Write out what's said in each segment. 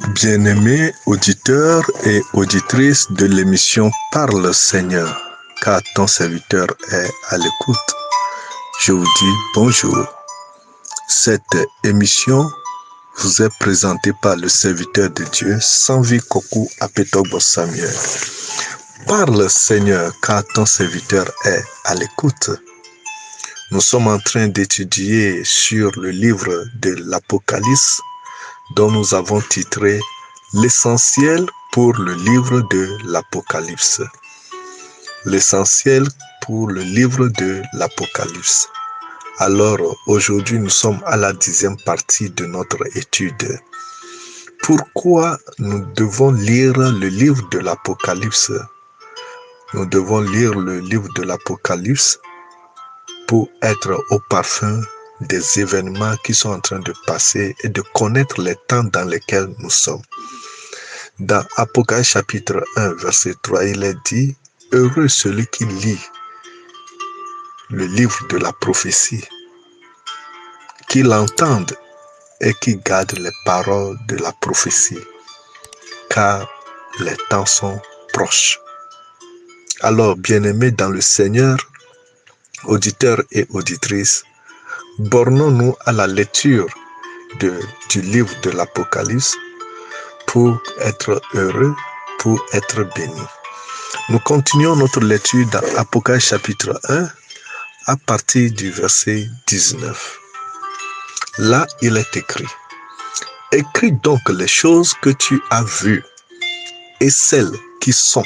Bien-aimés auditeurs et auditrices de l'émission Parle Seigneur, car ton serviteur est à l'écoute, je vous dis bonjour. Cette émission vous est présentée par le serviteur de Dieu, Sanvi Kokou Apetobo Samuel. Parle Seigneur, car ton serviteur est à l'écoute. Nous sommes en train d'étudier sur le livre de l'Apocalypse, dont nous avons titré l'essentiel pour le livre de l'Apocalypse. L'essentiel pour le livre de l'Apocalypse. Alors aujourd'hui nous sommes à la 10e partie de notre étude. Pourquoi nous devons lire le livre de l'Apocalypse? Nous devons lire le livre de l'Apocalypse pour être au parfum des événements qui sont en train de passer et de connaître les temps dans lesquels nous sommes. Dans Apocalypse chapitre 1, verset 3, il est dit « Heureux celui qui lit le livre de la prophétie, qui l'entende et qui garde les paroles de la prophétie, car les temps sont proches. » Alors, bien-aimés dans le Seigneur, auditeurs et auditrices, bornons-nous à la lecture du livre de l'Apocalypse pour être heureux, pour être bénis. Nous continuons notre lecture dans Apocalypse chapitre 1 à partir du verset 19. Là, il est écrit « Écris donc les choses que tu as vues et celles qui sont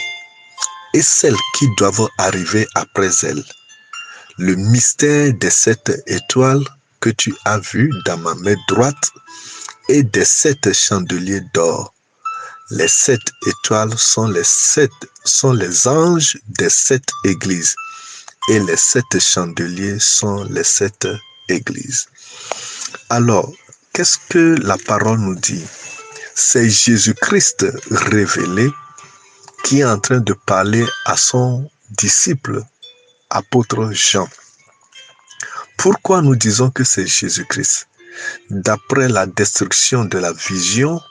et celles qui doivent arriver après elles. Le mystère des 7 étoiles que tu as vues dans ma main droite et des 7 chandeliers d'or. Les 7 étoiles sont les anges des 7 églises et les 7 chandeliers sont les 7 églises. » Alors, qu'est-ce que la parole nous dit? C'est Jésus-Christ révélé qui est en train de parler à son disciple, apôtre Jean. Pourquoi nous disons que c'est Jésus-Christ? D'après la description de la vision,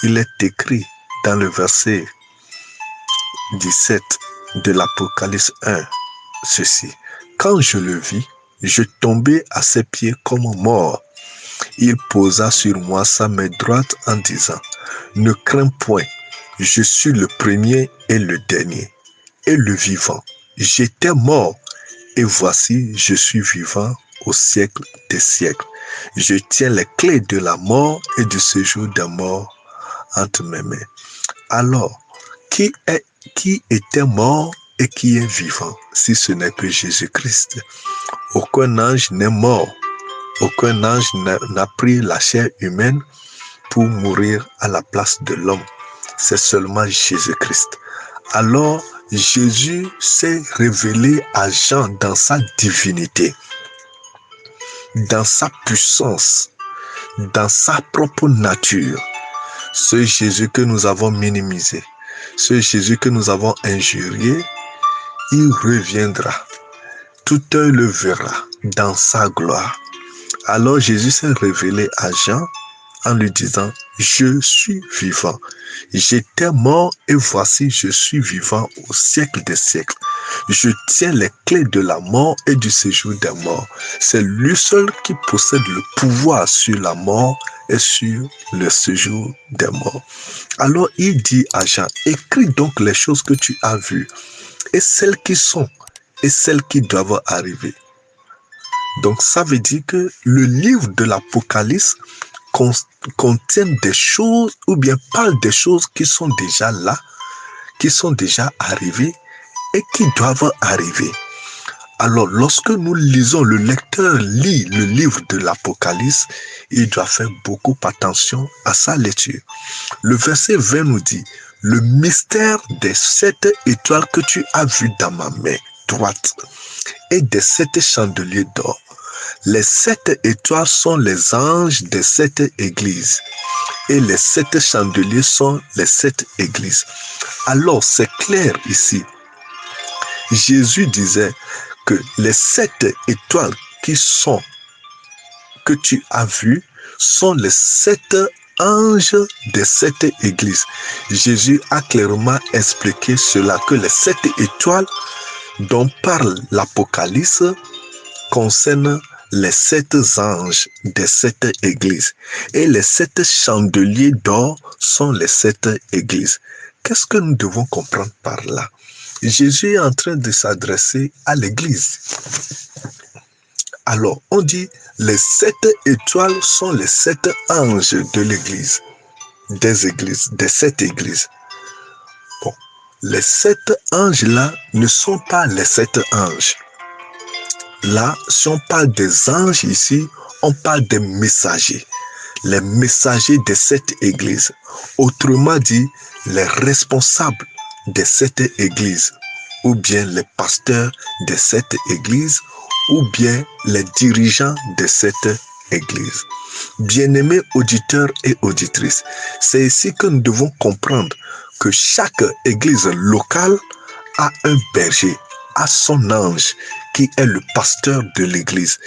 il est écrit dans le verset 17 de l'Apocalypse 1, ceci. Quand je le vis, je tombai à ses pieds comme mort. Il posa sur moi sa main droite en disant, ne crains point, je suis le premier et le dernier, et le vivant. J'étais mort, et voici, je suis vivant au siècle des siècles. Je tiens les clés de la mort et du séjour des morts entre mes mains. Alors, qui était mort et qui est vivant, si ce n'est que Jésus-Christ? Aucun ange n'est mort. Aucun ange n'a pris la chair humaine pour mourir à la place de l'homme. C'est seulement Jésus-Christ. Alors, Jésus s'est révélé à Jean dans sa divinité, dans sa puissance, dans sa propre nature. Ce Jésus que nous avons minimisé, ce Jésus que nous avons injurié, il reviendra. Tout œil le verra dans sa gloire. Alors Jésus s'est révélé à Jean en lui disant, je suis vivant. J'étais mort et voici je suis vivant au siècle des siècles. Je tiens les clés de la mort et du séjour des morts. C'est lui seul qui possède le pouvoir sur la mort et sur le séjour des morts. Alors il dit à Jean, écris donc les choses que tu as vues et celles qui sont et celles qui doivent arriver. Donc ça veut dire que le livre de l'Apocalypse contient des choses ou bien parle des choses qui sont déjà là, qui sont déjà arrivées et qui doivent arriver. Alors lorsque nous lisons, le lecteur lit le livre de l'Apocalypse, il doit faire beaucoup attention à sa lecture. Le verset 20 nous dit, le mystère des 7 étoiles que tu as vues dans ma main droite et des 7 chandeliers d'or. Les 7 étoiles sont les anges des 7 églises et les 7 chandeliers sont les 7 églises. Alors c'est clair ici. Jésus disait que les 7 étoiles que tu as vues sont les 7 anges des 7 églises. Jésus a clairement expliqué cela, que les 7 étoiles dont parle l'Apocalypse concernent les 7 anges des 7 églises. Et les 7 chandeliers d'or sont les 7 églises. Qu'est-ce que nous devons comprendre par là? Jésus est en train de s'adresser à l'église. Alors, on dit, les 7 étoiles sont les 7 anges de l'église, des 7 églises. Bon, les 7 anges-là ne sont pas les 7 anges. Là, si on parle des anges ici, on parle des messagers. Les messagers des 7 églises. Autrement dit, les responsables des 7 églises, ou bien les pasteurs des 7 églises, ou bien les dirigeants de cette église. Bien-aimés auditeurs et auditrices, c'est ici que nous devons comprendre que chaque église locale a un berger, a son ange qui est le pasteur de l'église.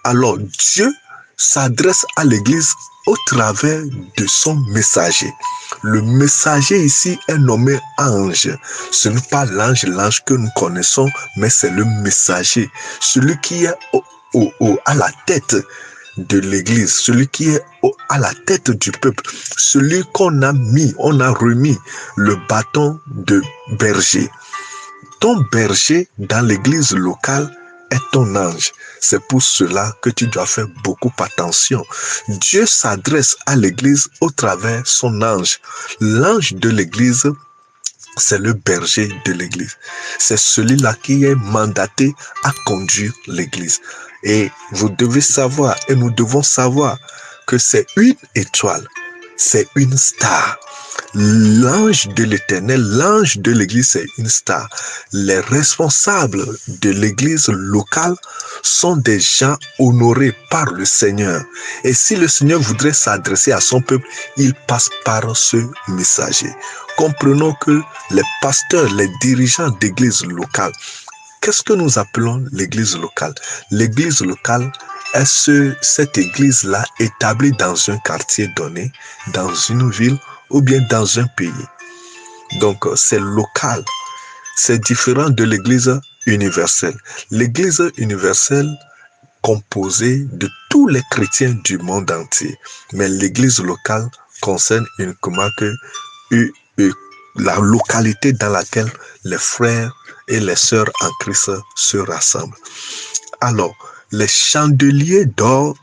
Alors Dieu s'adresse à l'église au travers de son messager. Le messager ici est nommé ange. Ce n'est pas l'ange que nous connaissons, mais c'est le messager. Celui qui est à la tête de l'église, celui qui est à la tête du peuple, celui qu'on a remis le bâton de berger. Ton berger dans l'église locale est ton ange. C'est pour cela que tu dois faire beaucoup attention. Dieu s'adresse à l'église au travers son ange. L'ange de l'église, c'est le berger de l'église. C'est celui-là qui est mandaté à conduire l'église. Et vous devez savoir, et nous devons savoir, que c'est une étoile, c'est une star. L'ange de l'Éternel, l'ange de l'église, c'est une star. Les responsables de l'église locale sont des gens honorés par le Seigneur. Et si le Seigneur voudrait s'adresser à son peuple, il passe par ce messager. Comprenons que les pasteurs, les dirigeants d'église locale, qu'est-ce que nous appelons l'église locale? L'église locale est cette église-là établie dans un quartier donné, dans une ville ou bien dans un pays. Donc, c'est local. C'est différent de l'église universelle. L'église universelle composée de tous les chrétiens du monde entier. Mais l'église locale concerne uniquement que la localité dans laquelle les frères et les sœurs en Christ se rassemblent. Alors, les chandeliers d'or,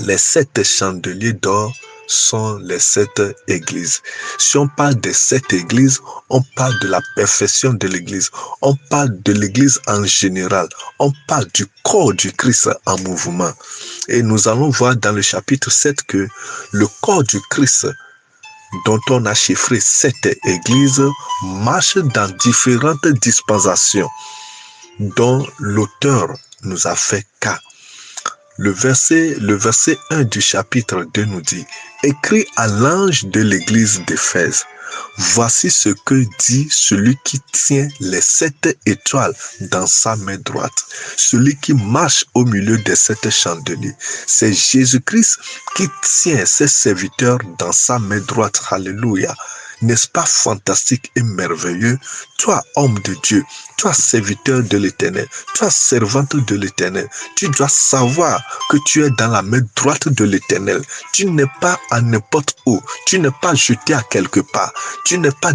les 7 chandeliers d'or sont les 7 églises. Si on parle des 7 églises, on parle de la perfection de l'église. On parle de l'église en général. On parle du corps du Christ en mouvement. Et nous allons voir dans le chapitre 7 que le corps du Christ dont on a chiffré 7 églises marche dans différentes dispensations dont l'auteur nous a fait cas. Le verset 1 du chapitre 2 nous dit: écrit à l'ange de l'église d'Éphèse, voici ce que dit celui qui tient les 7 étoiles dans sa main droite, celui qui marche au milieu des 7 chandeliers. C'est Jésus-Christ qui tient ses serviteurs dans sa main droite. Alléluia. N'est-ce pas fantastique et merveilleux? Toi, homme de Dieu, toi, serviteur de l'Éternel, toi, servante de l'Éternel, tu dois savoir que tu es dans la main droite de l'Éternel. Tu n'es pas à n'importe où, tu n'es pas jeté à quelque part, tu n'es pas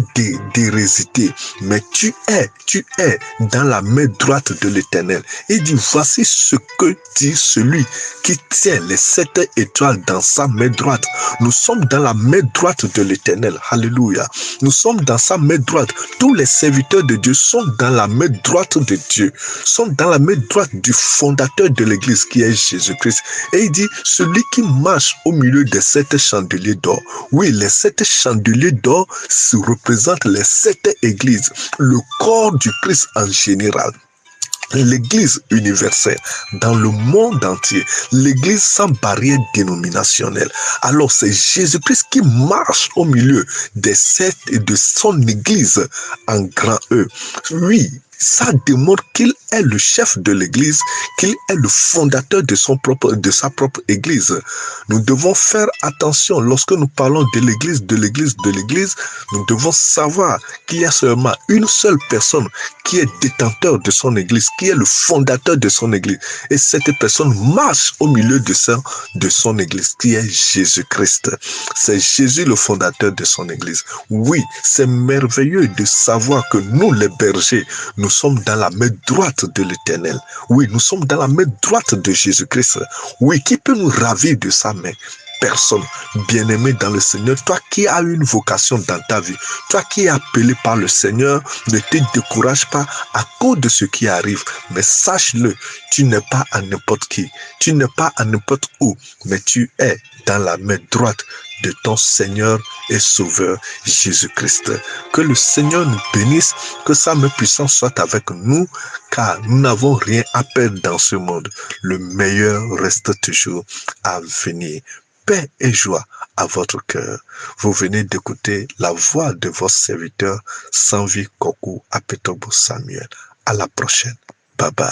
dérésité, mais tu es dans la main droite de l'Éternel. Et dit, voici ce que dit celui qui tient les 7 étoiles dans sa main droite. Nous sommes dans la main droite de l'Éternel. Alléluia. Nous sommes dans sa main droite. Tous les serviteurs de Dieu sont dans la main droite de Dieu, sont dans la main droite du fondateur de l'église qui est Jésus-Christ. Et il dit, celui qui marche au milieu des 7 chandeliers d'or. Oui, les 7 chandeliers d'or représentent les 7 églises, le corps du Christ en général. L'église universelle dans le monde entier, l'église sans barrière dénominationnelle. Alors c'est Jésus-Christ qui marche au milieu des 7 et de son église en grand E. Oui, ça démontre qu'il est le chef de l'église, qu'il est le fondateur de sa propre église. Nous devons faire attention lorsque nous parlons de l'église, nous devons savoir qu'il y a seulement une seule personne qui est détenteur de son église, qui est le fondateur de son église. Et cette personne marche au milieu de son église, qui est Jésus-Christ. C'est Jésus le fondateur de son église. Oui, c'est merveilleux de savoir que nous, les bergers, nous sommes dans la main droite de l'Éternel. Oui, nous sommes dans la main droite de Jésus-Christ. Oui, qui peut nous ravir de sa main? Personne. Bien-aimé dans le Seigneur, toi qui as une vocation dans ta vie, toi qui es appelé par le Seigneur, ne te décourage pas à cause de ce qui arrive, mais sache-le, tu n'es pas à n'importe qui, tu n'es pas à n'importe où, mais tu es dans la main droite de ton Seigneur et Sauveur Jésus-Christ. Que le Seigneur nous bénisse, que sa main puissante soit avec nous, car nous n'avons rien à perdre dans ce monde. Le meilleur reste toujours à venir. Paix et joie à votre cœur. Vous venez d'écouter la voix de votre serviteur Sanvi Kokou Apetobo Samuel. À la prochaine. Bye bye.